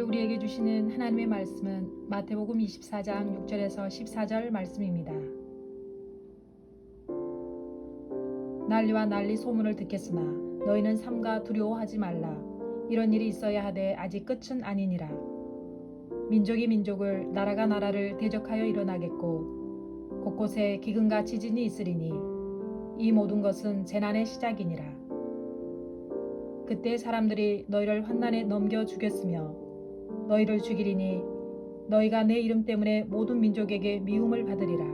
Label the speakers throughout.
Speaker 1: 우리에게 주시는 하나님의 말씀은 마태복음 24장 6절에서 14절 말씀입니다. 난리와 난리 소문을 듣겠으나 너희는 삼가 두려워하지 말라. 이런 일이 있어야 하되 아직 끝은 아니니라. 민족이 민족을 나라가 나라를 대적하여 일어나겠고 곳곳에 기근과 지진이 있으리니 이 모든 것은 재난의 시작이니라. 그때 사람들이 너희를 환난에 넘겨 죽였으며 너희를 죽이리니 너희가 내 이름 때문에 모든 민족에게 미움을 받으리라.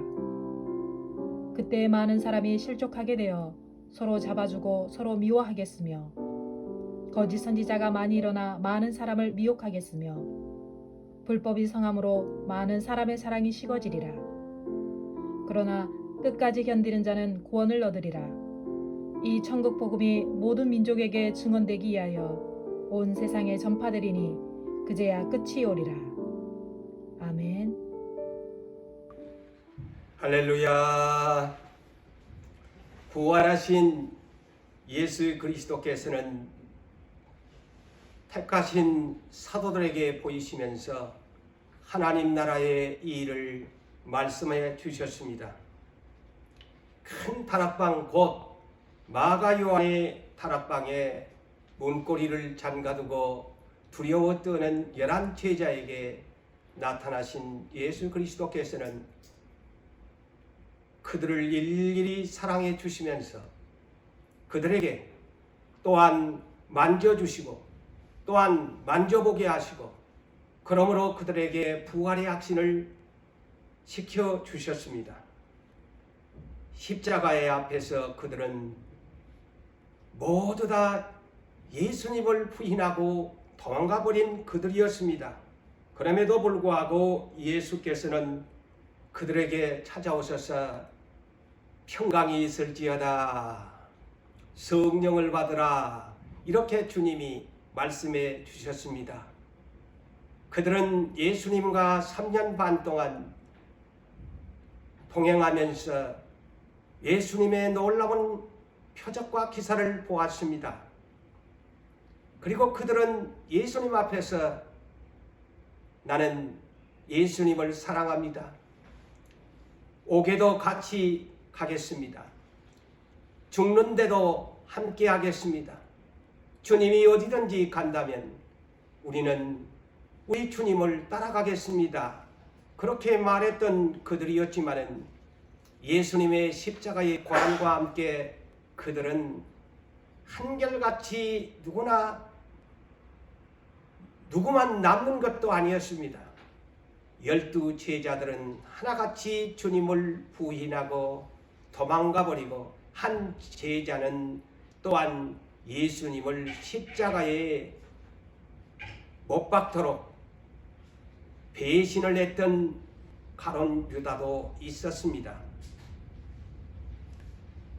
Speaker 1: 그때 많은 사람이 실족하게 되어 서로 잡아주고 서로 미워하겠으며 거짓 선지자가 많이 일어나 많은 사람을 미혹하겠으며 불법이 성함으로 많은 사람의 사랑이 식어지리라. 그러나 끝까지 견디는 자는 구원을 얻으리라. 이 천국 복음이 모든 민족에게 증언되기 위하여 온 세상에 전파되리니 그제야 끝이 오리라. 아멘.
Speaker 2: 할렐루야. 부활하신 예수 그리스도께서는 택하신 사도들에게 보이시면서 하나님 나라의 일을 말씀해 주셨습니다. 큰 다락방 곧 마가 요한의 다락방에 문고리를 잠가두고 두려워 떠는 11 제자에게 나타나신 예수 그리스도께서는 그들을 일일이 사랑해 주시면서 그들에게 또한 만져주시고 또한 만져보게 하시고 그러므로 그들에게 부활의 확신을 시켜주셨습니다. 십자가의 앞에서 그들은 모두 다 예수님을 부인하고 도망가버린 그들이었습니다. 그럼에도 불구하고 예수께서는 그들에게 찾아오셔서 평강이 있을지어다, 성령을 받으라, 이렇게 주님이 말씀해 주셨습니다. 그들은 예수님과 3년 반 동안 동행하면서 예수님의 놀라운 표적과 기사를 보았습니다. 그리고 그들은 예수님 앞에서 나는 예수님을 사랑합니다. 옥에도 같이 가겠습니다. 죽는데도 함께 하겠습니다. 주님이 어디든지 간다면 우리는 우리 주님을 따라가겠습니다. 그렇게 말했던 그들이었지만은 예수님의 십자가의 고난과 함께 그들은 한결같이 누구만 남는 것도 아니었습니다. 12 제자들은 하나같이 주님을 부인하고 도망가버리고 한 제자는 또한 예수님을 십자가에 못 박도록 배신을 했던 가룟 유다도 있었습니다.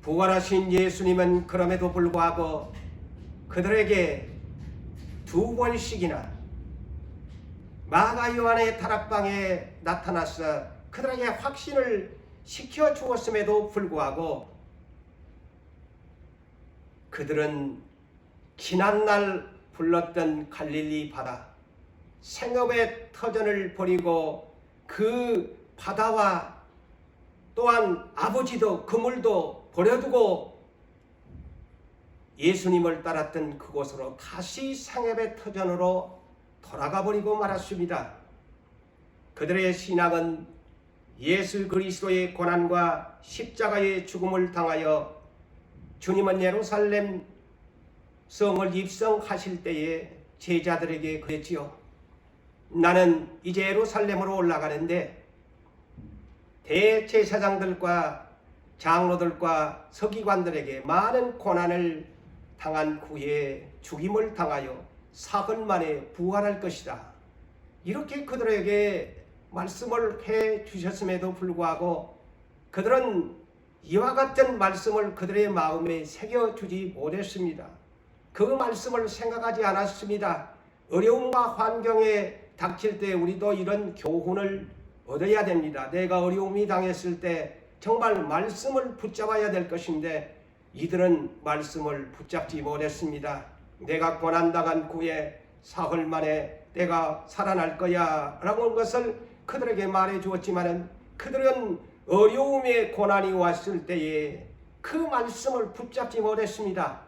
Speaker 2: 부활하신 예수님은 그럼에도 불구하고 그들에게 2번씩이나 마가 요한의 다락방에 나타나서 그들에게 확신을 시켜주었음에도 불구하고 그들은 지난날 불렀던 갈릴리 바다, 생업의 터전을 버리고 그 바다와 또한 아버지도 그물도 버려두고 예수님을 따랐던 그곳으로 다시 생업의 터전으로 돌아가 버리고 말았습니다. 그들의 신앙은 예수 그리스도의 고난과 십자가의 죽음을 당하여 주님은 예루살렘 성을 입성하실 때에 제자들에게 그랬지요. 나는 이제 예루살렘으로 올라가는데 대제사장들과 장로들과 서기관들에게 많은 고난을 당한 후에 죽임을 당하여 사흘 만에 부활할 것이다. 이렇게 그들에게 말씀을 해 주셨음에도 불구하고 그들은 이와 같은 말씀을 그들의 마음에 새겨주지 못했습니다. 그 말씀을 생각하지 않았습니다. 어려움과 환경에 닥칠 때 우리도 이런 교훈을 얻어야 됩니다. 내가 어려움이 당했을 때 정말 말씀을 붙잡아야 될 것인데 이들은 말씀을 붙잡지 못했습니다. 내가 고난당한 후에 사흘 만에 내가 살아날 거야 라고 하는 것을 그들에게 말해 주었지만 그들은 어려움의 고난이 왔을 때에 그 말씀을 붙잡지 못했습니다.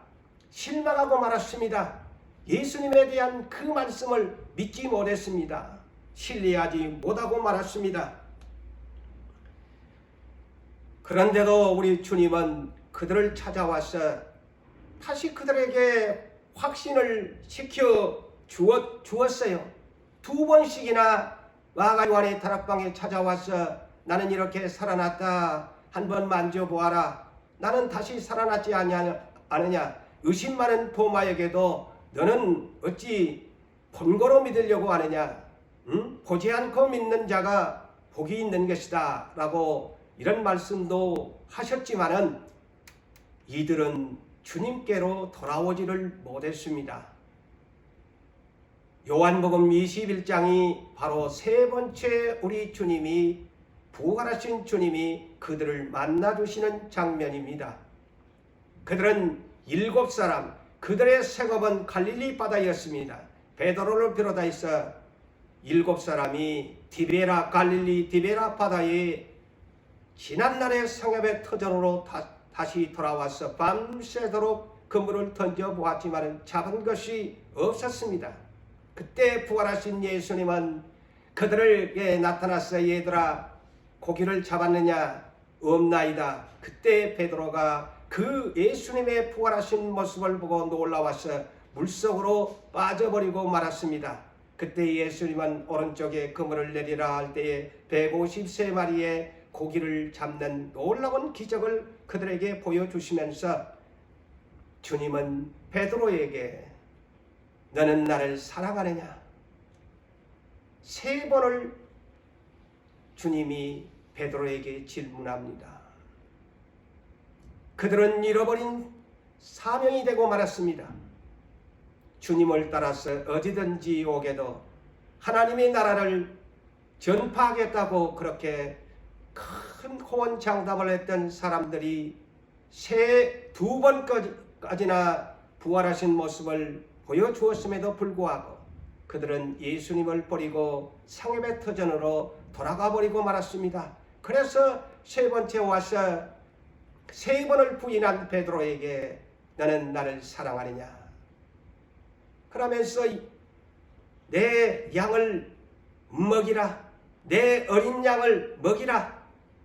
Speaker 2: 실망하고 말았습니다. 예수님에 대한 그 말씀을 믿지 못했습니다. 신뢰하지 못하고 말았습니다. 그런데도 우리 주님은 그들을 찾아와서 다시 그들에게 확신을 시켜 주었어요. 2번씩이나 마가 요한의 다락방에 찾아와서 나는 이렇게 살아났다. 한번 만져보아라. 나는 다시 살아났지 않느냐. 의심 많은 도마에게도 너는 어찌 본거로 믿으려고 하느냐. 보지 않고 믿는 자가 복이 있는 것이다. 라고 이런 말씀도 하셨지만은 이들은 주님께로 돌아오지를 못했습니다. 요한복음 21장이 바로 세 번째 우리 주님이 부활하신 주님이 그들을 만나주시는 장면입니다. 그들은 7사람, 그들의 생업은 갈릴리 바다였습니다. 베드로를 비롯해서 7사람이 갈릴리 디베라 바다에 지난날의 성읍의 터전으로 다시 돌아와서 밤새도록 그물을 던져보았지만 잡은 것이 없었습니다. 그때 부활하신 예수님은 그들에게 나타나서 얘들아 고기를 잡았느냐? 없나이다. 그때 베드로가 그 예수님의 부활하신 모습을 보고 놀라워서 물속으로 빠져버리고 말았습니다. 그때 예수님은 오른쪽에 그물을 내리라 할 때에 153마리의 고기를 잡는 놀라운 기적을 그들에게 보여주시면서 주님은 베드로에게 너는 나를 사랑하느냐? 3번을 주님이 베드로에게 질문합니다. 그들은 잃어버린 사명이 되고 말았습니다. 주님을 따라서 어디든지 오게도 하나님의 나라를 전파하겠다고 그렇게 큰 호언장담을 했던 사람들이 2번까지나 부활하신 모습을 보여주었음에도 불구하고 그들은 예수님을 버리고 성읍의 터전으로 돌아가 버리고 말았습니다. 그래서 3번째 와서 3번을 부인한 베드로에게 너는 나를 사랑하느냐? 그러면서 내 양을 먹이라, 내 어린 양을 먹이라,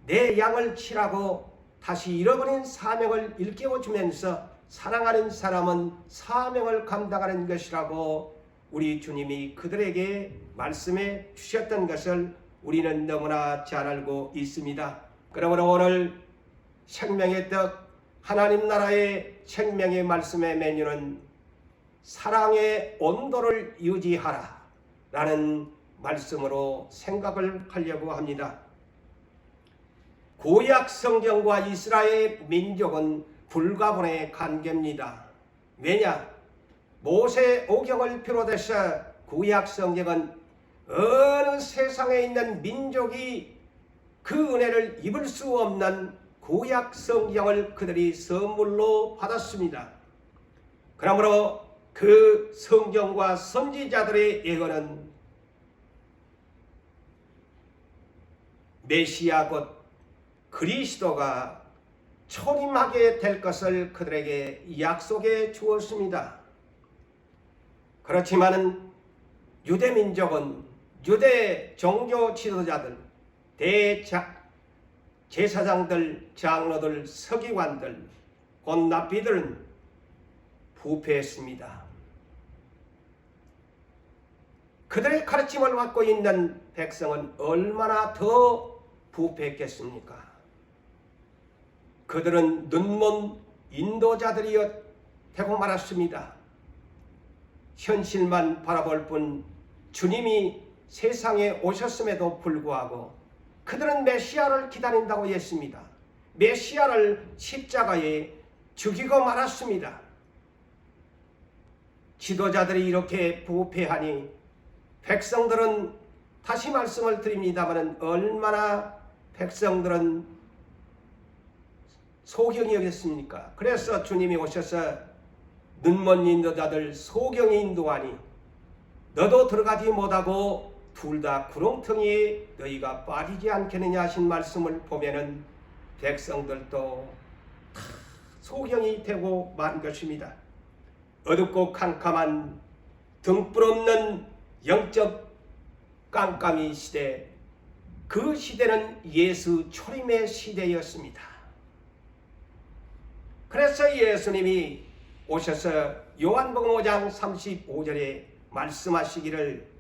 Speaker 2: 내 양을 치라고 다시 잃어버린 사명을 일깨워주면서 사랑하는 사람은 사명을 감당하는 것이라고 우리 주님이 그들에게 말씀해 주셨던 것을 우리는 너무나 잘 알고 있습니다. 그러므로 오늘 생명의 떡 하나님 나라의 생명의 말씀의 메뉴는 사랑의 온도를 유지하라 라는 말씀으로 생각을 하려고 합니다. 구약 성경과 이스라엘 민족은 불가분의 관계입니다. 왜냐? 모세 오경을 비롯해서 구약 성경은 어느 세상에 있는 민족이 그 은혜를 입을 수 없는 구약 성경을 그들이 선물로 받았습니다. 그러므로 그 성경과 선지자들의 예언은 메시아 곧 그리스도가 초림하게 될 것을 그들에게 약속해 주었습니다. 그렇지만 유대민족은 유대 종교 지도자들, 제사장들, 장로들, 서기관들, 곧 납비들은 부패했습니다. 그들의 가르침을 받고 있는 백성은 얼마나 더 부패했겠습니까? 그들은 눈먼 인도자들이었 되고 말았습니다. 현실만 바라볼 뿐 주님이 세상에 오셨음에도 불구하고 그들은 메시아를 기다린다고 했습니다. 메시아를 십자가에 죽이고 말았습니다. 지도자들이 이렇게 부패하니 백성들은 다시 말씀을 드립니다만 얼마나 백성들은 소경이었겠습니까? 그래서 주님이 오셔서 눈먼 인도자들 소경이 인도하니 너도 들어가지 못하고 둘 다 구렁텅이에 너희가 빠지지 않겠느냐 하신 말씀을 보면은 백성들도 다 소경이 되고 만 것입니다. 어둡고 캄캄한 등불 없는 영적 깜깜이 시대, 그 시대는 예수 초림의 시대였습니다. 그래서 예수님이 오셔서 요한복음 5장 35절에 말씀하시기를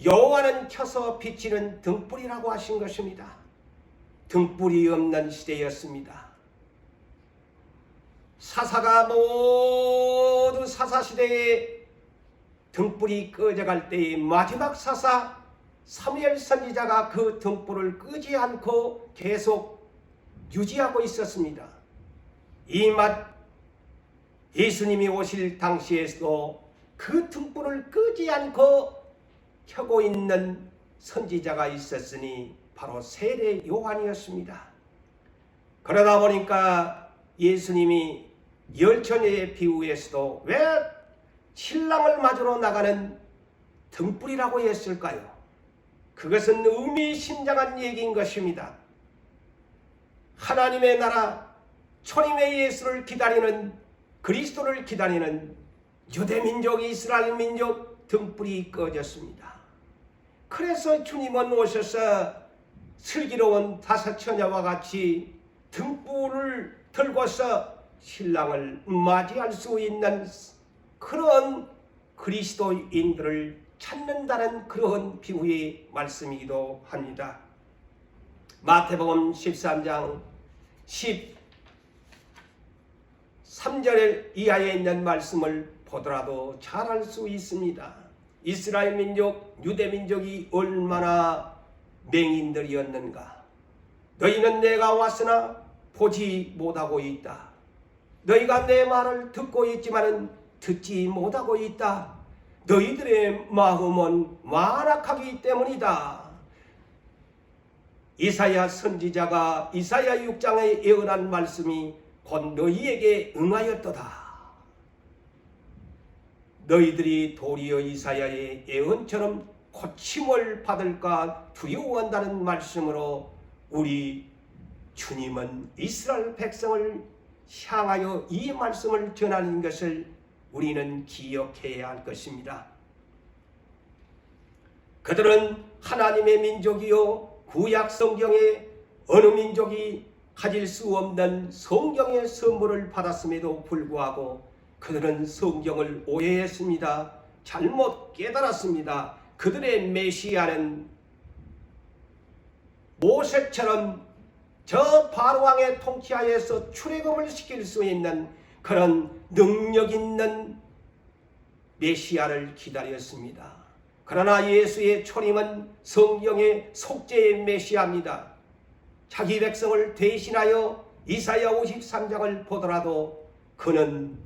Speaker 2: 여호와는 켜서 비치는 등불이라고 하신 것입니다. 등불이 없는 시대였습니다. 사사가 모두 사사시대에 등불이 꺼져갈 때의 마지막 사사 사무엘 선지자가 그 등불을 끄지 않고 계속 유지하고 있었습니다. 예수님이 오실 당시에도 그 등불을 끄지 않고 켜고 있는 선지자가 있었으니 바로 세례 요한이었습니다. 그러다 보니까 예수님이 열처녀의 비유에서도 왜 신랑을 맞으러 나가는 등불이라고 했을까요? 그것은 의미심장한 얘기인 것입니다. 하나님의 나라 초림의 예수를 기다리는, 그리스도를 기다리는 유대민족, 이스라엘 민족 등불이 꺼졌습니다. 그래서 주님은 오셔서 슬기로운 다섯 처녀와 같이 등불을 들고서 신랑을 맞이할 수 있는 그런 그리스도인들을 찾는다는 그런 비유의 말씀이기도 합니다. 마태복음 13장 13절 이하에 있는 말씀을 보더라도 잘 알 수 있습니다. 이스라엘 민족, 유대 민족이 얼마나 맹인들이었는가. 너희는 내가 왔으나 보지 못하고 있다. 너희가 내 말을 듣고 있지만은 듣지 못하고 있다. 너희들의 마음은 완악하기 때문이다. 이사야 선지자가 이사야 6장에 예언한 말씀이 곧 너희에게 응하였도다. 너희들이 도리어 이사야의 예언처럼 고침을 받을까 두려워한다는 말씀으로 우리 주님은 이스라엘 백성을 향하여 이 말씀을 전하는 것을 우리는 기억해야 할 것입니다. 그들은 하나님의 민족이요 구약 성경에 어느 민족이 가질 수 없는 성경의 선물을 받았음에도 불구하고 그들은 성경을 오해했습니다. 잘못 깨달았습니다. 그들의 메시아는 모세처럼 저 바로왕의 통치하에서 출애굽을 시킬 수 있는 그런 능력 있는 메시아를 기다렸습니다. 그러나 예수의 초림은 성경의 속죄의 메시아입니다. 자기 백성을 대신하여 이사야 53장을 보더라도 그는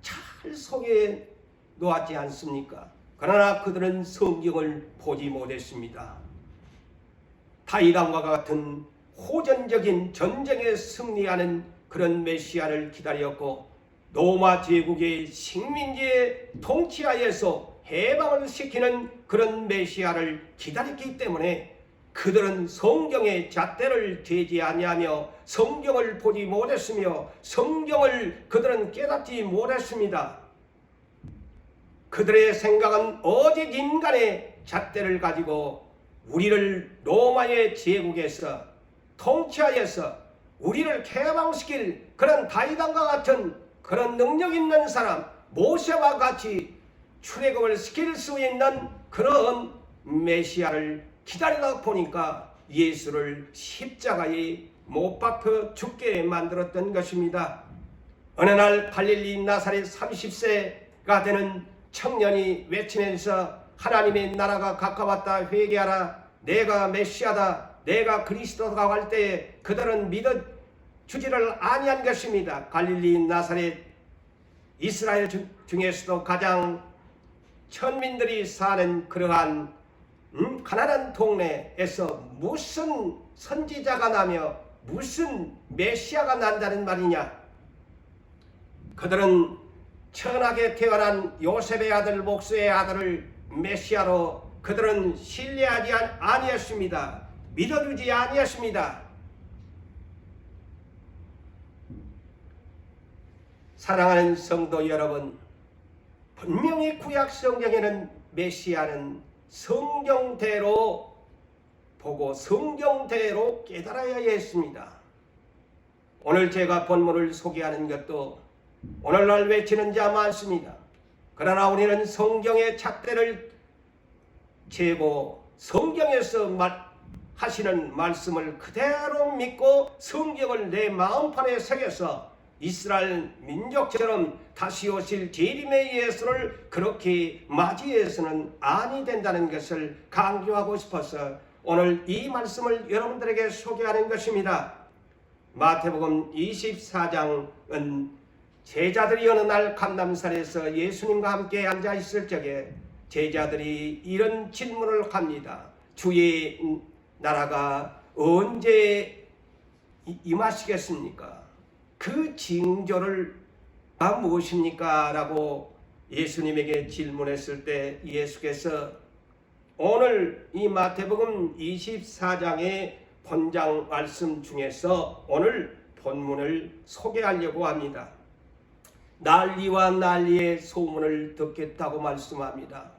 Speaker 2: 잘 속에 놓았지 않습니까? 그러나 그들은 성경을 보지 못했습니다. 다윗왕과 같은 호전적인 전쟁에 승리하는 그런 메시아를 기다렸고 로마 제국의 식민지의 통치하에서 해방을 시키는 그런 메시아를 기다렸기 때문에 그들은 성경의 잣대를 재지 아니하며 성경을 보지 못했으며 성경을 그들은 깨닫지 못했습니다. 그들의 생각은 오직 인간의 잣대를 가지고 우리를 로마의 제국에서 통치하여서 우리를 해방시킬 그런 다윗왕과 같은 그런 능력 있는 사람 모세와 같이 출애굽을 시킬 수 있는 그런 메시아를 기다리다 보니까 예수를 십자가에 못 박혀 죽게 만들었던 것입니다. 어느 날 갈릴리 나사렛 30세가 되는 청년이 외치면서 하나님의 나라가 가까웠다 회개하라 내가 메시아다 내가 그리스도가 할 때에 그들은 믿어주지를 아니한 것입니다. 갈릴리 나사렛 이스라엘 중에서도 가장 천민들이 사는 그러한 가난한 동네에서 무슨 선지자가 나며 무슨 메시아가 난다는 말이냐. 그들은 천하게 태어난 요셉의 아들 목수의 아들을 메시아로 그들은 신뢰하지 아니했습니다. 믿어주지 아니했습니다. 사랑하는 성도 여러분, 분명히 구약 성경에는 메시아는 성경대로 보고 성경대로 깨달아야 했습니다. 오늘 제가 본문을 소개하는 것도 오늘날 외치는 자 많습니다. 그러나 우리는 성경의 잣대를 재고 성경에서 하시는 말씀을 그대로 믿고 성경을 내 마음판에 새겨서 이스라엘 민족처럼 다시 오실 재림의 예수를 그렇게 맞이해서는 아니 된다는 것을 강조하고 싶어서 오늘 이 말씀을 여러분들에게 소개하는 것입니다. 마태복음 24장은 제자들이 어느 날 감람산에서 예수님과 함께 앉아 있을 적에 제자들이 이런 질문을 합니다. 주의 나라가 언제 임하시겠습니까? 그 징조를 무엇입니까? 라고 예수님에게 질문했을 때 예수께서 오늘 이 마태복음 24장의 본장 말씀 중에서 오늘 본문을 소개하려고 합니다. 난리와 난리의 소문을 듣겠다고 말씀합니다.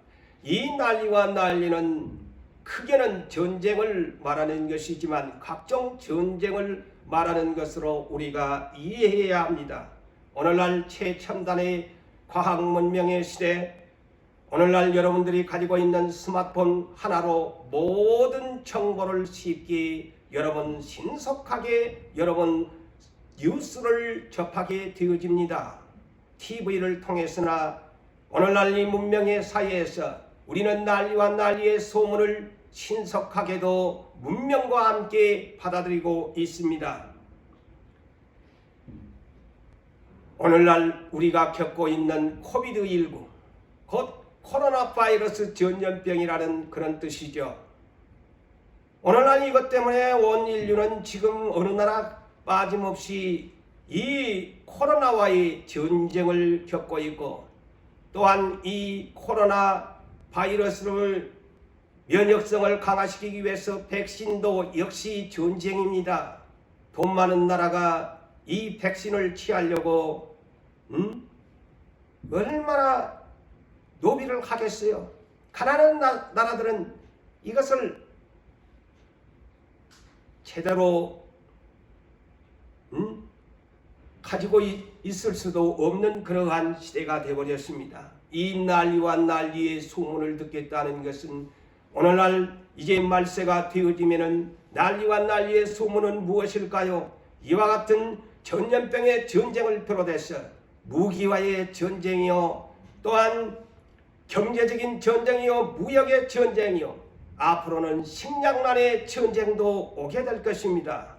Speaker 2: 이 난리와 난리는 크게는 전쟁을 말하는 것이지만 각종 전쟁을 말하는 것으로 우리가 이해해야 합니다. 오늘날 최첨단의 과학 문명의 시대, 오늘날 여러분들이 가지고 있는 스마트폰 하나로 모든 정보를 쉽게 여러분 신속하게 여러분 뉴스를 접하게 되어집니다. TV를 통해서나 오늘날 이 문명의 사회에서 우리는 난리와 난리의 소문을 신속하게도 문명과 함께 받아들이고 있습니다. 오늘날 우리가 겪고 있는 코비드19, 곧 코로나 바이러스 전염병이라는 그런 뜻이죠. 오늘날 이것 때문에 온 인류는 지금 어느 나라 빠짐없이 이 코로나와의 전쟁을 겪고 있고, 또한 이 코로나 바이러스를 면역성을 강화시키기 위해서 백신도 역시 전쟁입니다. 돈 많은 나라가 이 백신을 취하려고 얼마나 노비를 하겠어요. 가난한 나라들은 이것을 제대로 가지고 있을 수도 없는 그러한 시대가 되어버렸습니다. 이 난리와 난리의 소문을 듣겠다는 것은 오늘날 이제 말세가 되어지면은 난리와 난리의 소문은 무엇일까요? 이와 같은 전염병의 전쟁을 비롯해서 무기와의 전쟁이요, 또한 경제적인 전쟁이요, 무역의 전쟁이요, 앞으로는 식량난의 전쟁도 오게 될 것입니다.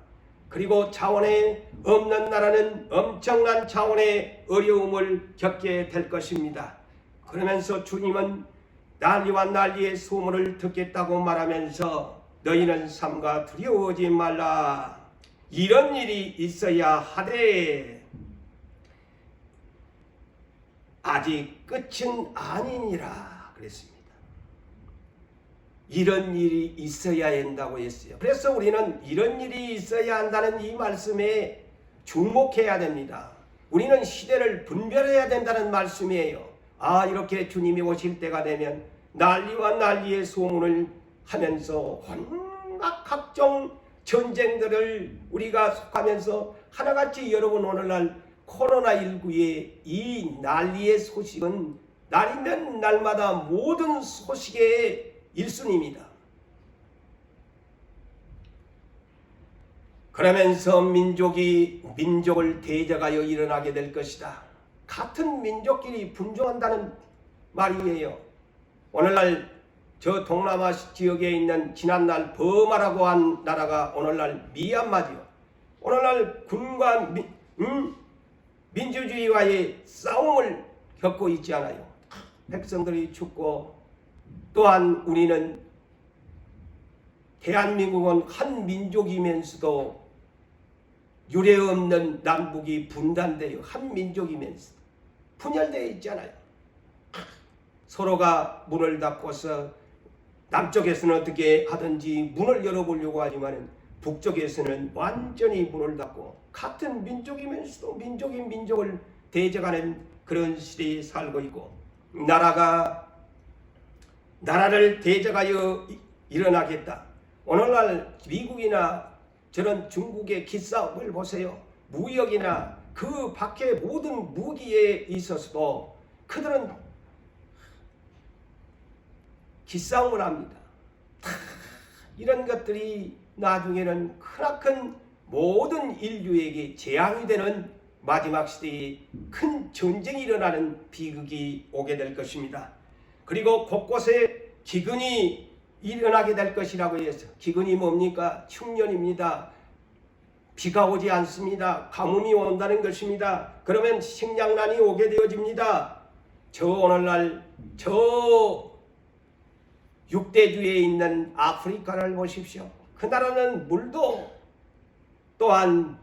Speaker 2: 그리고 자원에 없는 나라는 엄청난 자원의 어려움을 겪게 될 것입니다. 그러면서 주님은 난리와 난리의 소문을 듣겠다고 말하면서 너희는 삼가 두려워하지 말라. 이런 일이 있어야 하되 아직 끝은 아니니라 그랬습니다. 이런 일이 있어야 한다고 했어요. 그래서 우리는 이런 일이 있어야 한다는 이 말씀에 주목해야 됩니다. 우리는 시대를 분별해야 된다는 말씀이에요. 이렇게 주님이 오실 때가 되면 난리와 난리의 소문을 하면서 온갖 각종 전쟁들을 우리가 속하면서 하나같이 여러분 오늘날 코로나19의 이 난리의 소식은 날이면 날마다 모든 소식의 1순위입니다. 그러면서 민족을 대적하여 일어나게 될 것이다. 같은 민족끼리 분종한다는 말이에요. 오늘날 저 동남아 지역에 있는 지난날 버마라고 한 나라가 오늘날 미얀마지요. 오늘날 군과 민주주의와의 싸움을 겪고 있지 않아요. 백성들이 죽고, 또한 우리는 대한민국은 한 민족이면서도 유례없는 남북이 분단돼요. 한 민족이면서 분열되어 있잖아요. 서로가 문을 닫고서 남쪽에서는 어떻게 하든지 문을 열어보려고 하지만 북쪽에서는 완전히 문을 닫고 같은 민족이면서도 민족이 민족을 대적하는 그런 시대에 살고 있고, 나라가 나라를 대적하여 일어나겠다. 오늘날 미국이나 저런 중국의 기싸움을 보세요. 무역이나 그 밖의 모든 무기에 있어서도 그들은 기싸움을 합니다. 이런 것들이 나중에는 크나큰 모든 인류에게 재앙이 되는 마지막 시대에 큰 전쟁이 일어나는 비극이 오게 될 것입니다. 그리고 곳곳에 기근이 일어나게 될 것이라고 해서, 기근이 뭡니까? 흉년입니다. 비가 오지 않습니다. 가뭄이 온다는 것입니다. 그러면 식량난이 오게 되어집니다. 저 오늘날 저 육대주에 있는 아프리카를 보십시오. 그 나라는 물도 또한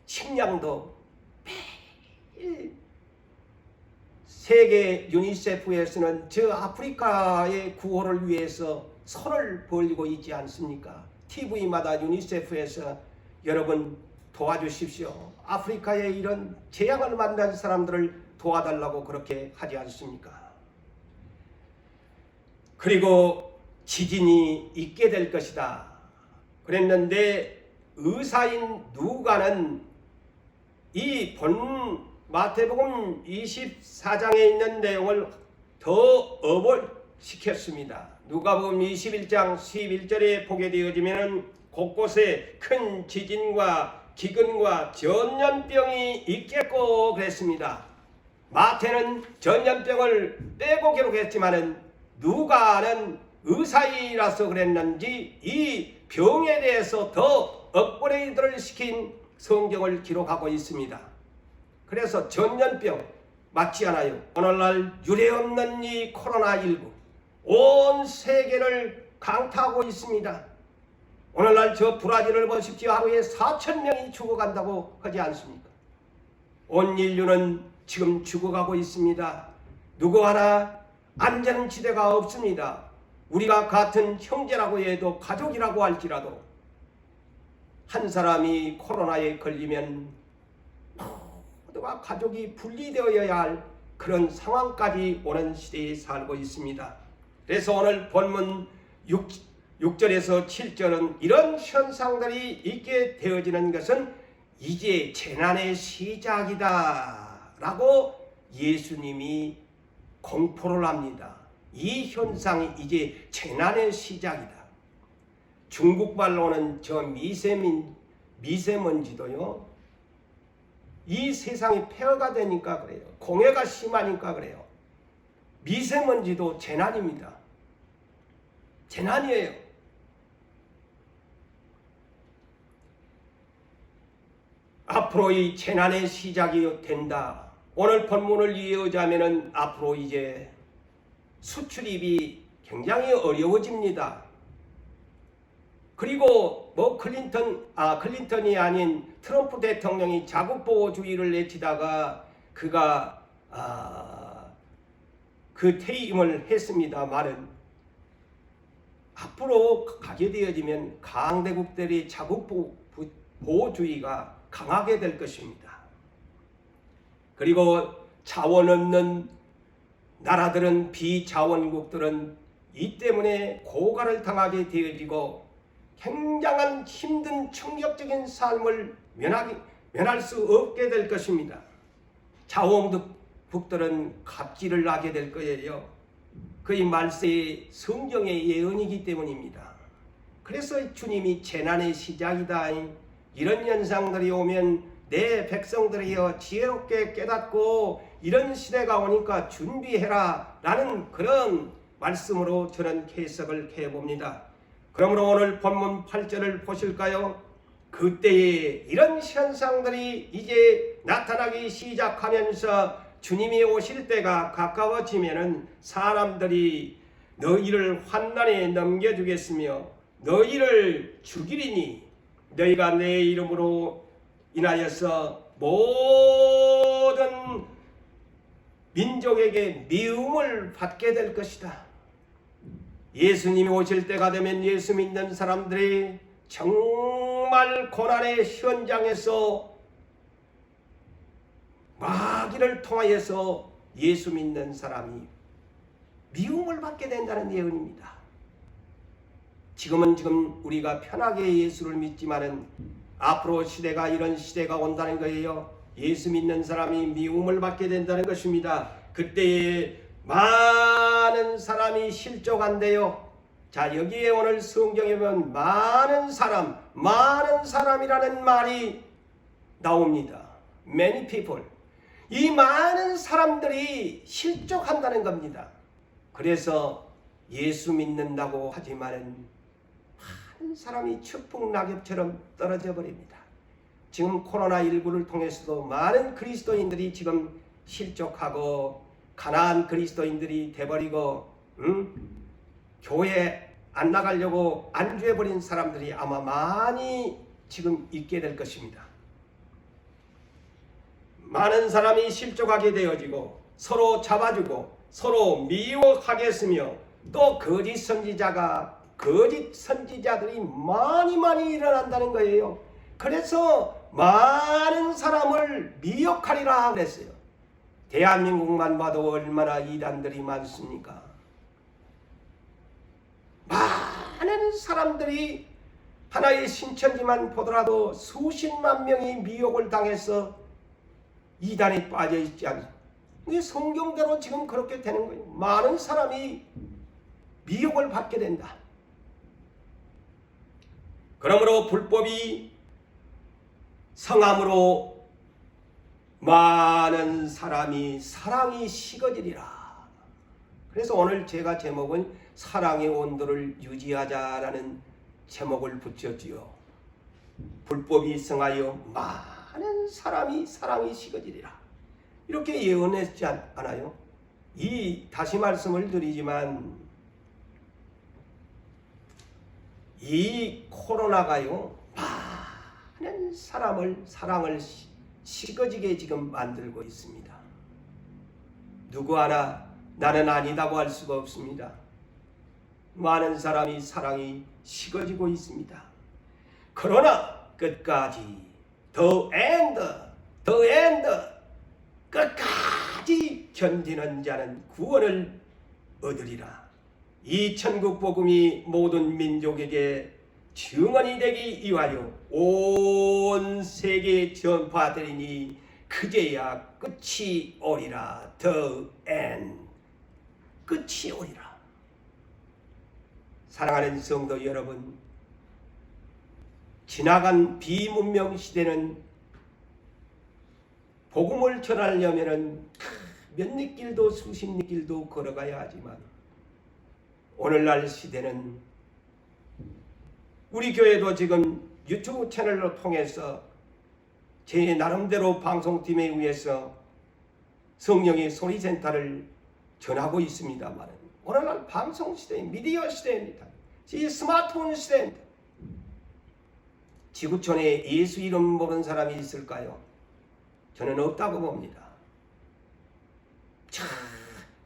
Speaker 2: 식량도 매일 세계 유니세프에서는 저 아프리카의 구호를 위해서 손을 벌리고 있지 않습니까? TV마다 유니세프에서 여러분 도와주십시오. 아프리카에 이런 재앙을 만난 사람들을 도와달라고 그렇게 하지 않습니까? 그리고 지진이 있게 될 것이다 그랬는데, 의사인 누가는 이 본 마태복음 24장에 있는 내용을 더 업을 시켰습니다. 누가복음 21장 11절에 보게 되어지면 곳곳에 큰 지진과 기근과 전염병이 있겠고 그랬습니다. 마태는 전염병을 빼고 기록했지만은 누가는 의사이라서 그랬는지 이 병에 대해서 더 업그레이드를 시킨 성경을 기록하고 있습니다. 그래서 전염병 맞지 않아요. 오늘날 유례없는 이 코로나19 온 세계를 강타하고 있습니다. 오늘날 저 브라질을 보십시오. 하루에 4,000명이 죽어간다고 하지 않습니까? 온 인류는 지금 죽어가고 있습니다. 누구 하나 안전지대가 없습니다. 우리가 같은 형제라고 해도, 가족이라고 할지라도 한 사람이 코로나에 걸리면 모두가 가족이 분리되어야 할 그런 상황까지 오는 시대에 살고 있습니다. 그래서 오늘 본문 6절에서 7절은 이런 현상들이 있게 되어지는 것은 이제 재난의 시작이다 라고 예수님이 공포를 합니다. 이 현상이 이제 재난의 시작이다. 중국 말로는 저 미세먼지도요, 이 세상이 폐허가 되니까 그래요. 공해가 심하니까 그래요. 미세먼지도 재난입니다. 재난이에요. 앞으로 이 재난의 시작이 된다. 오늘 본문을 이어자면은 앞으로 이제 수출입이 굉장히 어려워집니다. 그리고 뭐 클린턴이 아닌 트럼프 대통령이 자국보호주의를 내치다가 그가 그 퇴임을 했습니다만은 앞으로 가게 되어지면 강대국들이 자국보호주의가 강하게 될 것입니다. 그리고 자원 없는 나라들은, 비자원국들은 이 때문에 고갈을 당하게 되어지고 굉장한 힘든 충격적인 삶을 면할 수 없게 될 것입니다. 자원국들은 갑질을 하게 될 거예요. 그의 말세의 성경의 예언이기 때문입니다. 그래서 주님이 재난의 시작이다, 이런 현상들이 오면 내 백성들이여 지혜롭게 깨닫고 이런 시대가 오니까 준비해라 라는 그런 말씀으로 저는 해석을 해봅니다. 그러므로 오늘 본문 8절을 보실까요? 그때에 이런 현상들이 이제 나타나기 시작하면서 주님이 오실 때가 가까워지면은 사람들이 너희를 환난에 넘겨주겠으며 너희를 죽이리니 너희가 내 이름으로 인하여서 모든 민족에게 미움을 받게 될 것이다. 예수님이 오실 때가 되면 예수 믿는 사람들이 정말 고난의 현장에서 마귀를 통하여서 예수 믿는 사람이 미움을 받게 된다는 예언입니다. 지금 우리가 편하게 예수를 믿지만은 앞으로 시대가 이런 시대가 온다는 거예요. 예수 믿는 사람이 미움을 받게 된다는 것입니다. 그때에 많은 사람이 실족한대요. 자, 여기에 오늘 성경에 보면 많은 사람이라는 말이 나옵니다. Many people. 이 많은 사람들이 실족한다는 겁니다. 그래서 예수 믿는다고 하지만은 많은 사람이 추풍낙엽처럼 떨어져 버립니다. 지금 코로나19를 통해서도 많은 그리스도인들이 지금 실족하고 가난한 그리스도인들이 돼버리고 교회 안 나가려고 안주해버린 사람들이 아마 많이 지금 있게 될 것입니다. 많은 사람이 실족하게 되어지고 서로 잡아주고 서로 미워하겠으며 또 거짓 선지자들이 많이 일어난다는 거예요. 그래서 많은 사람을 미혹하리라 그랬어요. 대한민국만 봐도 얼마나 이단들이 많습니까? 많은 사람들이 하나의 신천지만 보더라도 수십만 명이 미혹을 당해서 이단에 빠져 있지 않습니까? 성경대로 지금 그렇게 되는 거예요. 많은 사람이 미혹을 받게 된다. 그러므로 불법이 성함으로 많은 사람이 사랑이 식어지리라. 그래서 오늘 제가 제목은 사랑의 온도를 유지하자라는 제목을 붙였지요. 불법이 성하여 많은 사람이 사랑이 식어지리라. 이렇게 예언했지 않아요? 다시 말씀을 드리지만 이 코로나가요 많은 사랑을 식어지게 지금 만들고 있습니다. 누구 하나 나는 아니다고 할 수가 없습니다. 많은 사람이 사랑이 식어지고 있습니다. 그러나 끝까지 the end 끝까지 견디는 자는 구원을 얻으리라. 이 천국 복음이 모든 민족에게 증언이 되기 위하여 온 세계에 전파되리니 그제야 끝이 오리라. The end. 끝이 오리라. 사랑하는 성도 여러분, 지나간 비문명 시대는 복음을 전하려면 몇 리길도 수십 리길도 걸어가야 하지만 오늘날 시대는 우리 교회도 지금 유튜브 채널로 통해서 제 나름대로 방송팀에 의해서 성령의 소리센터를 전하고 있습니다만 오늘날 방송 시대, 미디어 시대입니다. 이 스마트폰 시대입니다. 지구촌에 예수 이름 모르는 사람이 있을까요? 저는 없다고 봅니다.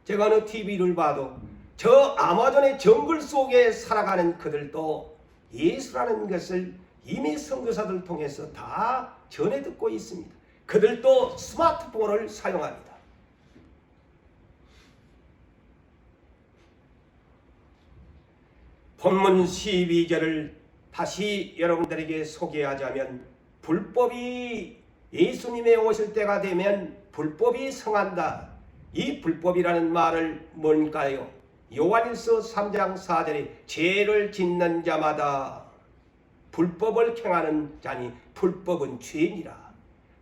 Speaker 2: 제가 어느 TV를 봐도 저 아마존의 정글 속에 살아가는 그들도 예수라는 것을 이미 선교사들 통해서 다 전해 듣고 있습니다. 그들도 스마트폰을 사용합니다. 본문 12절을 다시 여러분들에게 소개하자면 불법이 예수님의 오실 때가 되면 불법이 성한다. 이 불법이라는 말을 뭔가요? 요한일서 3장 4절에 죄를 짓는 자마다 불법을 행하는 자니 불법은 죄니라.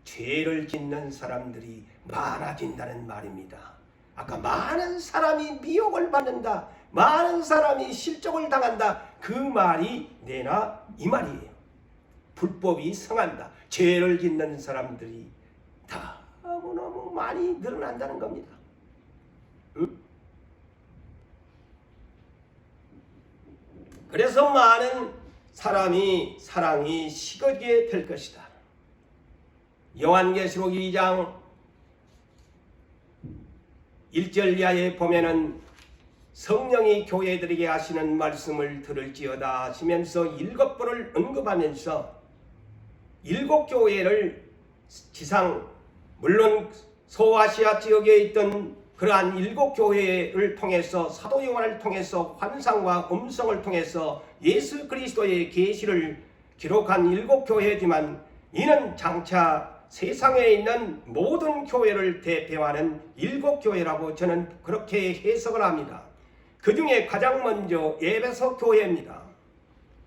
Speaker 2: 죄를 짓는 사람들이 많아진다는 말입니다. 아까 많은 사람이 미혹을 받는다, 많은 사람이 실족을 당한다, 그 말이 내나 이 말이에요. 불법이 성한다. 죄를 짓는 사람들이 다 너무너무 많이 늘어난다는 겁니다. 그래서 많은 사람이 사랑이 식어지게 될 것이다. 요한계시록 2장 1절 이하에 보면은 성령이 교회들에게 하시는 말씀을 들을지어다 하시면서 7번을 언급하면서 7교회를 지상 물론 소아시아 지역에 있던 그러한 7교회를 통해서 사도 요한을 통해서 환상과 음성을 통해서 예수 그리스도의 계시를 기록한 7교회지만 이는 장차 세상에 있는 모든 교회를 대표하는 7교회라고 저는 그렇게 해석을 합니다. 그 중에 가장 먼저 에베소 교회입니다.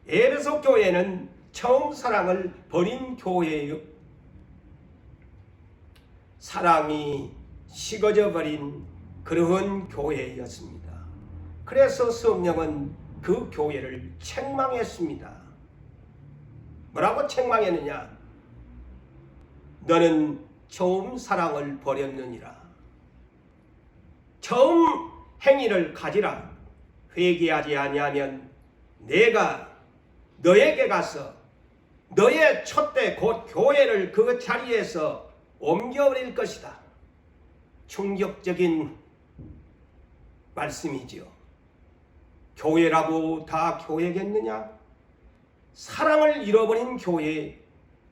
Speaker 2: 에베소 교회는 처음 사랑을 버린 교회예요. 사랑이 식어져 버린 그러한 교회였습니다. 그래서 성령은 그 교회를 책망했습니다. 뭐라고 책망했느냐? 너는 처음 사랑을 버렸느니라. 처음 행위를 가지라. 회개하지 아니하면 내가 너에게 가서 너의 촛대 곧 교회를 그 자리에서 옮겨버릴 것이다. 충격적인 말씀이지요. 교회라고 다 교회겠느냐? 사랑을 잃어버린 교회,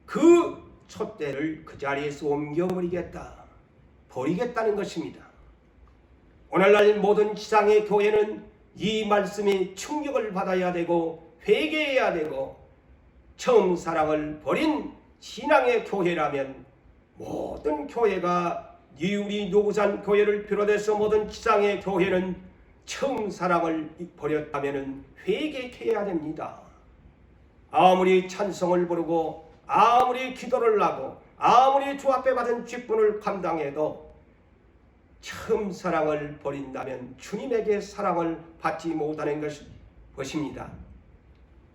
Speaker 2: 그 촛대를 그 자리에서 옮겨버리겠다. 버리겠다는 것입니다. 오늘날 모든 지상의 교회는 이 말씀에 충격을 받아야 되고 회개해야 되고 처음 사랑을 버린 신앙의 교회라면 모든 교회가 우리 노구산 교회를 비롯해서 모든 지상의 교회는 처음 사랑을 버렸다면 회개해야 됩니다. 아무리 찬송을 부르고 아무리 기도를 하고 아무리 주 앞에 받은 직분을 감당해도 처음 사랑을 버린다면 주님에게 사랑을 받지 못하는 것입니다.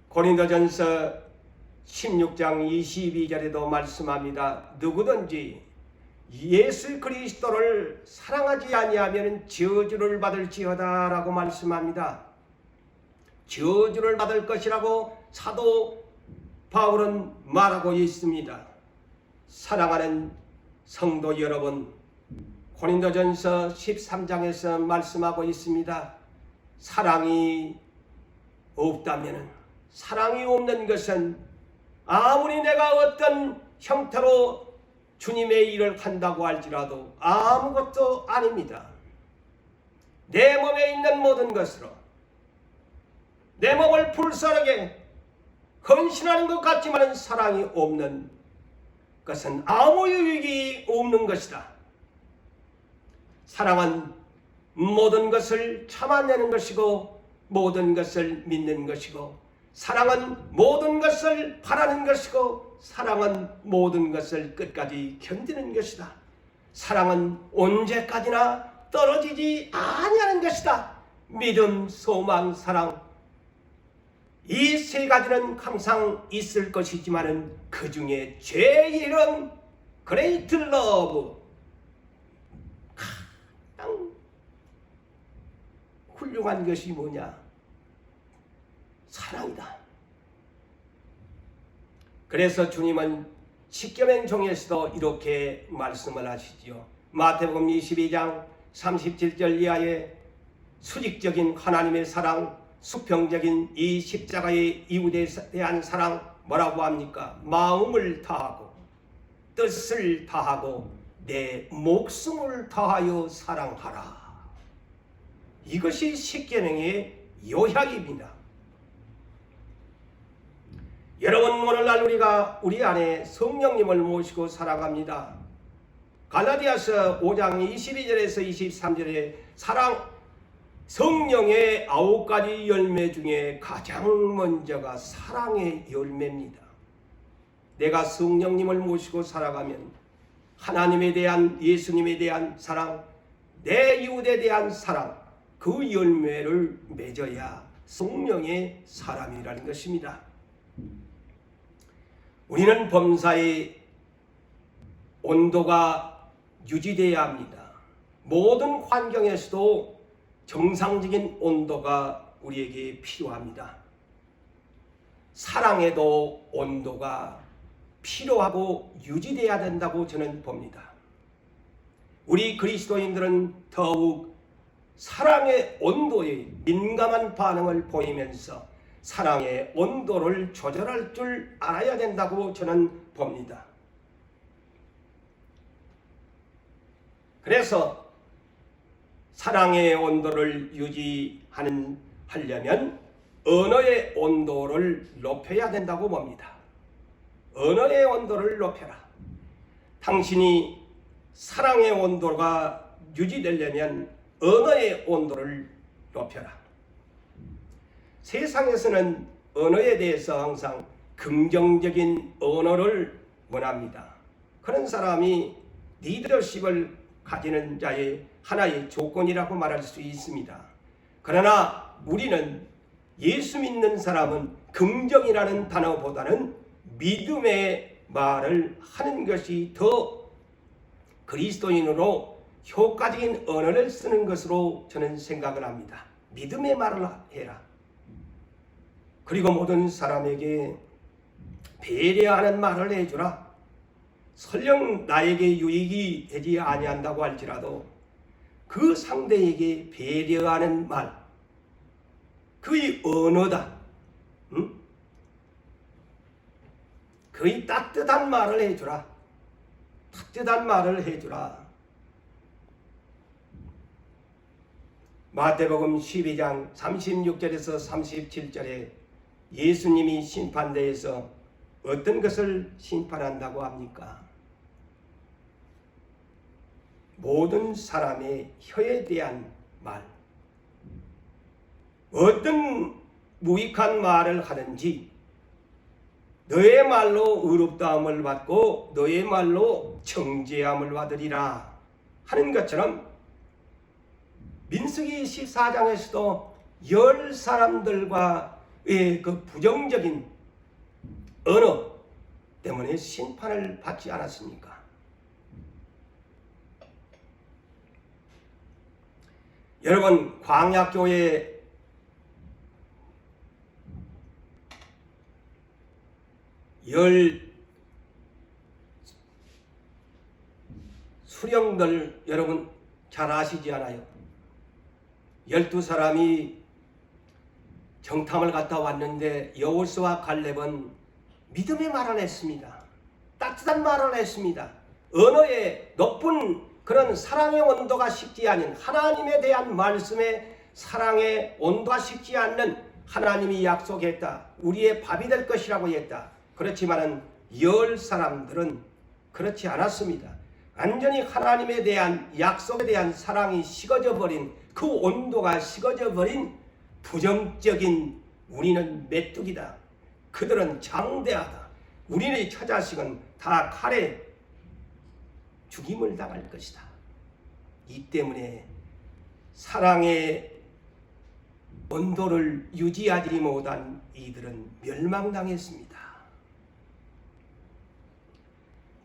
Speaker 2: 고린도전서 16장 22절에도 말씀합니다. 누구든지 예수 그리스도를 사랑하지 아니하면 저주를 받을지어다 라고 말씀합니다. 저주를 받을 것이라고 사도 바울은 말하고 있습니다. 사랑하는 성도 여러분, 고린도전서 13장에서 말씀하고 있습니다. 사랑이 없다면, 사랑이 없는 것은 아무리 내가 어떤 형태로 주님의 일을 한다고 할지라도 아무것도 아닙니다. 내 몸에 있는 모든 것으로 내 몸을 불사르게 헌신하는 것 같지만 사랑이 없는 것은 아무 유익이 없는 것이다. 사랑은 모든 것을 참아내는 것이고 모든 것을 믿는 것이고 사랑은 모든 것을 바라는 것이고 사랑은 모든 것을 끝까지 견디는 것이다. 사랑은 언제까지나 떨어지지 아니하는 것이다. 믿음, 소망, 사랑, 이 세 가지는 항상 있을 것이지만 그 중에 제일은 그레이트 러브, 가장 훌륭한 것이 뭐냐? 사랑이다. 그래서 주님은 십계명 중에서도 이렇게 말씀을 하시지요. 마태복음 22장 37절 이하에 수직적인 하나님의 사랑, 수평적인 이 십자가의 이웃에 대한 사랑 뭐라고 합니까? 마음을 다하고 뜻을 다하고 내 목숨을 다하여 사랑하라. 이것이 십계명의 요약입니다. 여러분, 오늘날 우리가 우리 안에 성령님을 모시고 살아갑니다. 갈라디아서 5장 22절에서 23절에 성령의 9가지 열매 중에 가장 먼저가 사랑의 열매입니다. 내가 성령님을 모시고 살아가면 하나님에 대한, 예수님에 대한 사랑, 내 이웃에 대한 사랑, 그 열매를 맺어야 성령의 사람이라는 것입니다. 우리는 범사의 온도가 유지되어야 합니다. 모든 환경에서도 정상적인 온도가 우리에게 필요합니다. 사랑에도 온도가 필요하고 유지되어야 된다고 저는 봅니다. 우리 그리스도인들은 더욱 사랑의 온도에 민감한 반응을 보이면서 사랑의 온도를 조절할 줄 알아야 된다고 저는 봅니다. 그래서 사랑의 온도를 하려면 언어의 온도를 높여야 된다고 봅니다. 언어의 온도를 높여라. 당신이 사랑의 온도가 유지되려면 언어의 온도를 높여라. 세상에서는 언어에 대해서 항상 긍정적인 언어를 원합니다. 그런 사람이 리더십을 가지는 자의 하나의 조건이라고 말할 수 있습니다. 그러나 우리는 예수 믿는 사람은 긍정이라는 단어보다는 믿음의 말을 하는 것이 더 그리스도인으로 효과적인 언어를 쓰는 것으로 저는 생각을 합니다. 믿음의 말을 해라. 그리고 모든 사람에게 배려하는 말을 해주라. 설령 나에게 유익이 되지 아니한다고 할지라도 그 상대에게 배려하는 말, 그의 언어다. 그의 따뜻한 말을 해주라. 따뜻한 말을 해주라. 마태복음 12장 36절에서 37절에 예수님이 심판대에서 어떤 것을 심판한다고 합니까? 모든 사람의 혀에 대한 말, 어떤 무익한 말을 하든지 너의 말로 의롭다함을 받고 너의 말로 정죄함을 받으리라 하는 것처럼 민수기 14장에서도 10사람들과의 그 부정적인 언어 때문에 심판을 받지 않았습니까? 여러분, 광야교회 수령들 여러분 잘 아시지 않아요? 12사람이 정탐을 갔다 왔는데 여호수아와 갈렙은 믿음의 말을 했습니다. 따뜻한 말을 했습니다. 언어의 높은 그런 사랑의 온도가 식지 않은 하나님에 대한 말씀에 사랑의 온도가 식지 않는 하나님이 약속했다. 우리의 밥이 될 것이라고 했다. 그렇지만은 10사람들은 그렇지 않았습니다. 완전히 하나님에 대한 약속에 대한 사랑이 식어져 버린 그 온도가 식어져 버린 부정적인 우리는 메뚜기다. 그들은 장대하다. 우리의 처자식은 다 칼에 죽임을 당할 것이다. 이 때문에 사랑의 온도를 유지하지 못한 이들은 멸망당했습니다.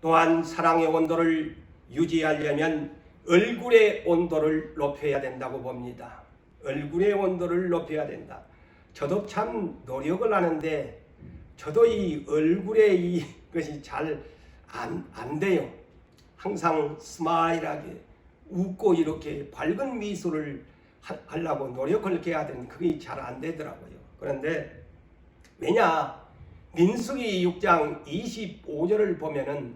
Speaker 2: 또한 사랑의 온도를 유지하려면 얼굴의 온도를 높여야 된다고 봅니다. 얼굴의 온도를 높여야 된다. 저도 참 노력을 하는데 저도 이 얼굴에 이것이 잘 안 돼요. 항상 스마일하게 웃고 이렇게 밝은 미소를 하려고 노력을 해야 되는데 그게 잘 안 되더라고요. 그런데 왜냐, 민수기 6장 25절을 보면은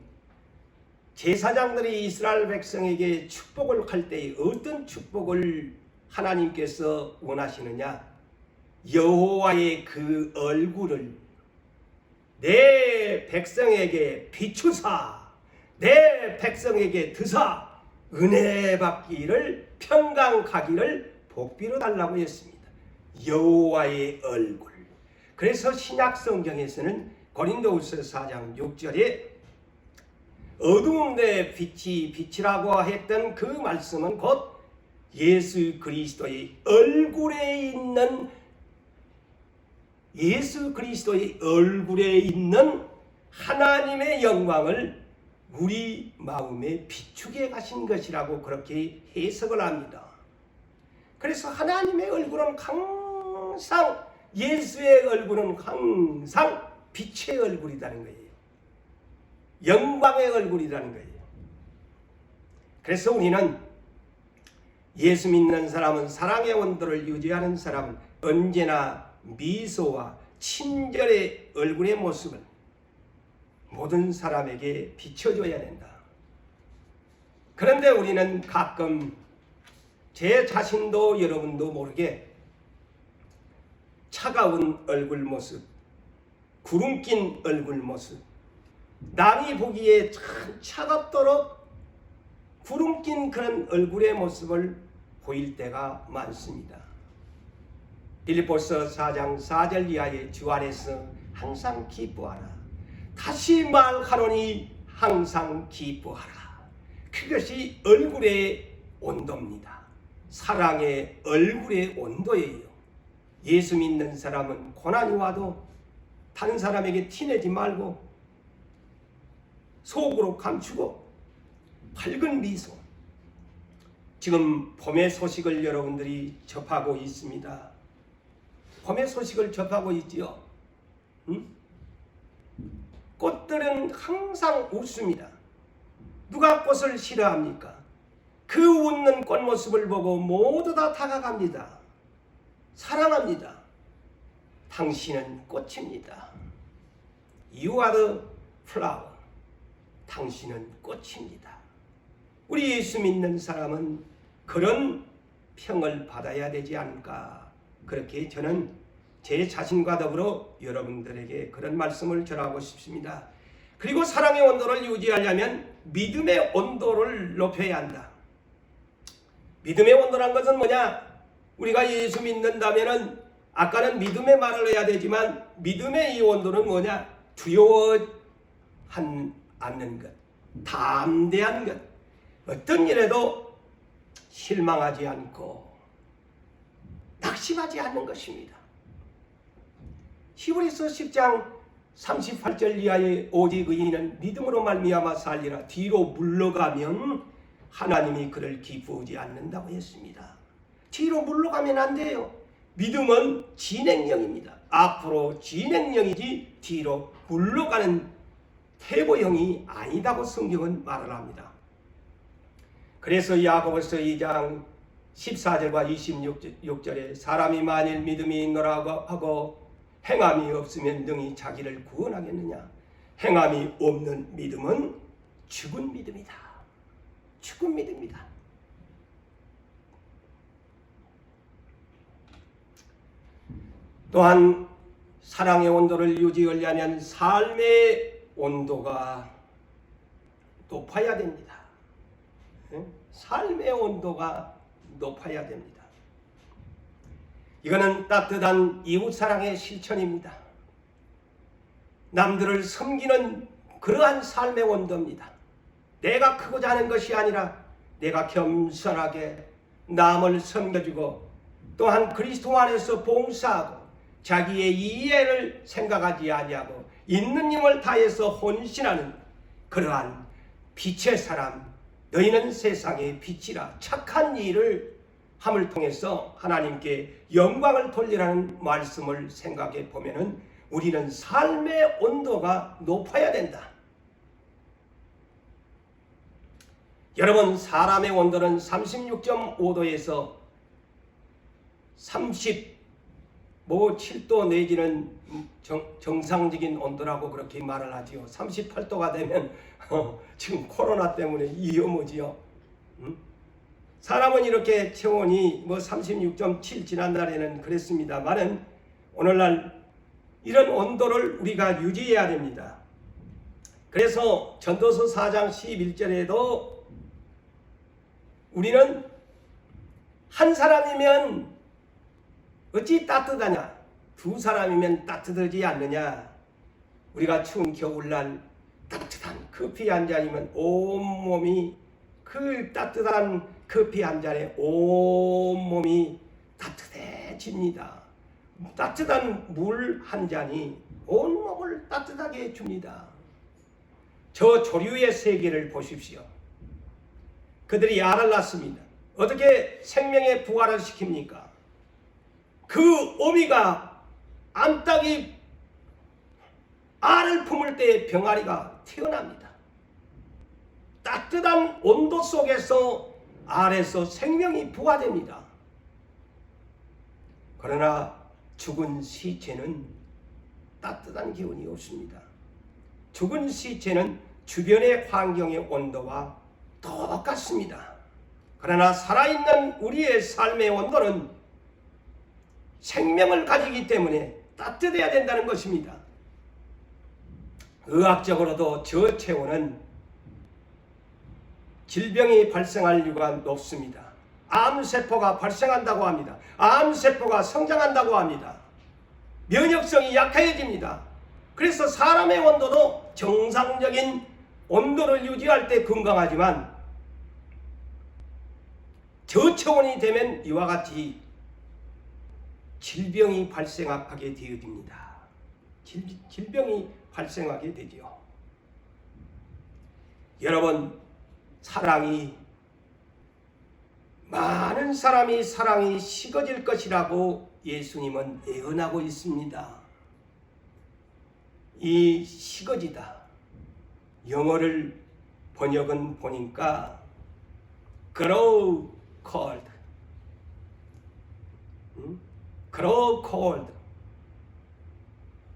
Speaker 2: 제사장들이 이스라엘 백성에게 축복을 할 때 어떤 축복을 하나님께서 원하시느냐? 여호와의 그 얼굴을 내 백성에게 비추사 내 백성에게 드사 은혜 받기를 평강하기를 복비로 달라고 했습니다. 여호와의 얼굴. 그래서 신약 성경에서는 고린도후서 4장 6절에 어두운데 빛이라고 했던 그 말씀은 곧 예수 그리스도의 얼굴에 있는 하나님의 영광을 우리 마음에 비추게 하신 것이라고 그렇게 해석을 합니다. 그래서 하나님의 얼굴은 항상, 예수의 얼굴은 항상 빛의 얼굴이라는 거예요. 영광의 얼굴이라는 거예요. 그래서 우리는 예수 믿는 사람은, 사랑의 온도를 유지하는 사람은 언제나 미소와 친절의 얼굴의 모습을 모든 사람에게 비춰줘야 된다. 그런데 우리는 가끔 제 자신도 여러분도 모르게 차가운 얼굴 모습, 구름 낀 얼굴 모습, 남이 보기에 참 차갑도록 구름 낀 그런 얼굴의 모습을 보일 때가 많습니다. 빌립보서 4장 4절 이하의 주 안에서 항상 기뻐하라. 다시 말하노니 항상 기뻐하라. 그것이 얼굴의 온도입니다. 사랑의 얼굴의 온도예요. 예수 믿는 사람은 고난이 와도 다른 사람에게 티내지 말고 속으로 감추고 밝은 미소. 지금 봄의 소식을 여러분들이 접하고 있습니다. 봄의 소식을 접하고 있지요. 꽃들은 항상 웃습니다. 누가 꽃을 싫어합니까? 그 웃는 꽃모습을 보고 모두 다 다가갑니다. 사랑합니다. 당신은 꽃입니다. You are the flower. 당신은 꽃입니다. 우리 예수 믿는 사람은 그런 평을 받아야 되지 않을까. 그렇게 저는 제 자신과 더불어 여러분들에게 그런 말씀을 전하고 싶습니다. 그리고 사랑의 온도를 유지하려면 믿음의 온도를 높여야 한다. 믿음의 온도란 것은 뭐냐? 우리가 예수 믿는다면은 아까는 믿음의 말을 해야 되지만 믿음의 이 온도는 뭐냐? 두려워하지 않는 것, 담대한 것, 어떤 일에도 실망하지 않고 낙심하지 않는 것입니다. 히브리서 10장 38절 이하의 오직 의인은 믿음으로 말미암아 살리라. 뒤로 물러가면 하나님이 그를 기쁘지 않는다고 했습니다. 뒤로 물러가면 안 돼요. 믿음은 진행형입니다. 앞으로 진행형이지 뒤로 물러가는 퇴보형이 아니다고 성경은 말을 합니다. 그래서 야고보서 2장 14절과 26절에 사람이 만일 믿음이 있노라고 하고 행함이 없으면 능히 자기를 구원하겠느냐? 행함이 없는 믿음은 죽은 믿음이다. 죽은 믿음이다. 또한 사랑의 온도를 유지하려면 삶의 온도가 높아야 됩니다. 삶의 온도가 높아야 됩니다. 이거는 따뜻한 이웃사랑의 실천입니다. 남들을 섬기는 그러한 삶의 온도입니다. 내가 크고자 하는 것이 아니라 내가 겸손하게 남을 섬겨주고 또한 그리스도 안에서 봉사하고 자기의 이해를 생각하지 아니하고 있는 힘을 다해서 헌신하는 그러한 빛의 사람, 너희는 세상의 빛이라. 착한 일을 함을 통해서 하나님께 영광을 돌리라는 말씀을 생각해 보면은 우리는 삶의 온도가 높아야 된다. 여러분, 사람의 온도는 36.5도에서 37도 내지는 정상적인 온도라고 그렇게 말을 하지요. 38도가 되면 지금 코로나 때문에 위험하지요. 사람은 이렇게 체온이 36.7 지난달에는 그랬습니다만은 오늘날 이런 온도를 우리가 유지해야 됩니다. 그래서 전도서 4장 11절에도 우리는 한 사람이면 어찌 따뜻하냐? 두 사람이면 따뜻하지 않느냐? 우리가 추운 겨울날 따뜻한 커피 한 잔이면 온몸이 그 따뜻한 커피 한 잔에 온몸이 따뜻해집니다. 따뜻한 물 한 잔이 온몸을 따뜻하게 해줍니다. 저 조류의 세계를 보십시오. 그들이 알을 낳습니다. 어떻게 생명의 부활을 시킵니까? 그 어미가 암탉이 알을 품을 때 병아리가 태어납니다. 따뜻한 온도 속에서 아래서 생명이 부화됩니다. 그러나 죽은 시체는 따뜻한 기운이 없습니다. 죽은 시체는 주변의 환경의 온도와 똑같습니다. 그러나 살아있는 우리의 삶의 온도는 생명을 가지기 때문에 따뜻해야 된다는 것입니다. 의학적으로도 저체온은 질병이 발생할 이유가 높습니다. 암세포가 발생한다고 합니다. 암세포가 성장한다고 합니다. 면역성이 약해집니다. 그래서 사람의 온도도 정상적인 온도를 유지할 때 건강하지만 저체온이 되면 이와 같이 질병이 발생하게 되어집니다. 질병이 발생하게 되죠. 여러분, 많은 사람이 사랑이 식어질 것이라고 예수님은 예언하고 있습니다. 이 식어지다, 영어를 번역은 보니까 grow cold, grow cold,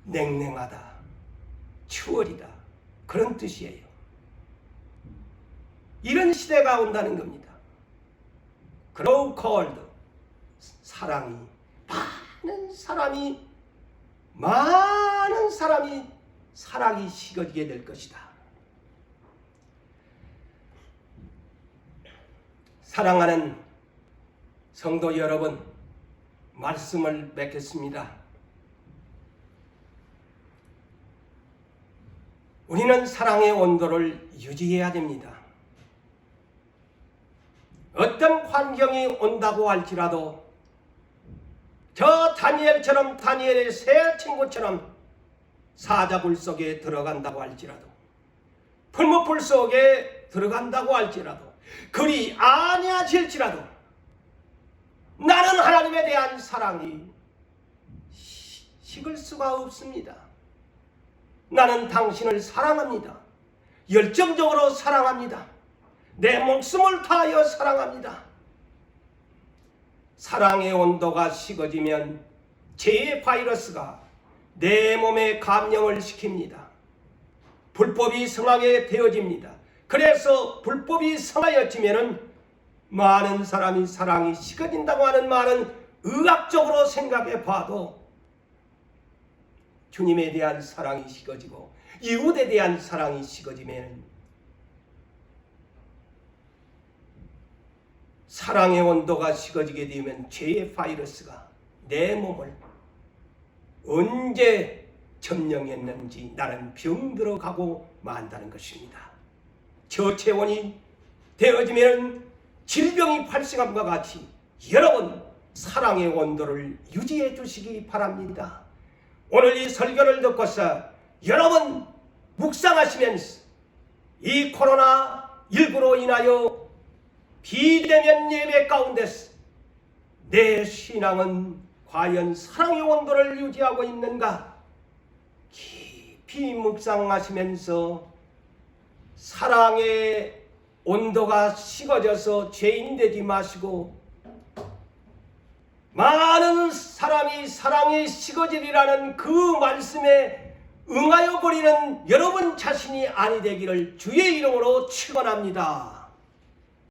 Speaker 2: 냉랭하다, 추월이다, 그런 뜻이에요. 이런 시대가 온다는 겁니다. grow cold, 많은 사람이 사랑이 식어지게 될 것이다. 사랑하는 성도 여러분, 말씀을 맺겠습니다. 우리는 사랑의 온도를 유지해야 됩니다. 어떤 환경이 온다고 할지라도 저 다니엘처럼, 다니엘의 새 친구처럼 사자굴 속에 들어간다고 할지라도, 풀무불 속에 들어간다고 할지라도, 그리 아니하실지라도 나는 하나님에 대한 사랑이 식을 수가 없습니다. 나는 당신을 사랑합니다. 열정적으로 사랑합니다. 내 목숨을 다하여 사랑합니다. 사랑의 온도가 식어지면 죄의 바이러스가 내 몸에 감염을 시킵니다. 불법이 성하게 되어집니다. 그래서 불법이 성하여지면은 많은 사람이 사랑이 식어진다고 하는 말은 의학적으로 생각해 봐도 주님에 대한 사랑이 식어지고 이웃에 대한 사랑이 식어지면 사랑의 온도가 식어지게 되면 죄의 바이러스가 내 몸을 언제 점령했는지 나는 병들어 가고 만다는 것입니다. 저체온이 되어지면 질병이 발생함과 같이 여러분 사랑의 온도를 유지해 주시기 바랍니다. 오늘 이 설교를 듣고서 여러분 묵상하시면서 이 코로나19로 인하여 비대면 예배 가운데서 내 신앙은 과연 사랑의 온도를 유지하고 있는가? 깊이 묵상하시면서 사랑의 온도가 식어져서 죄인 되지 마시고 많은 사람이 사랑이 식어지리라는 그 말씀에 응하여 버리는 여러분 자신이 아니 되기를 주의 이름으로 축원합니다.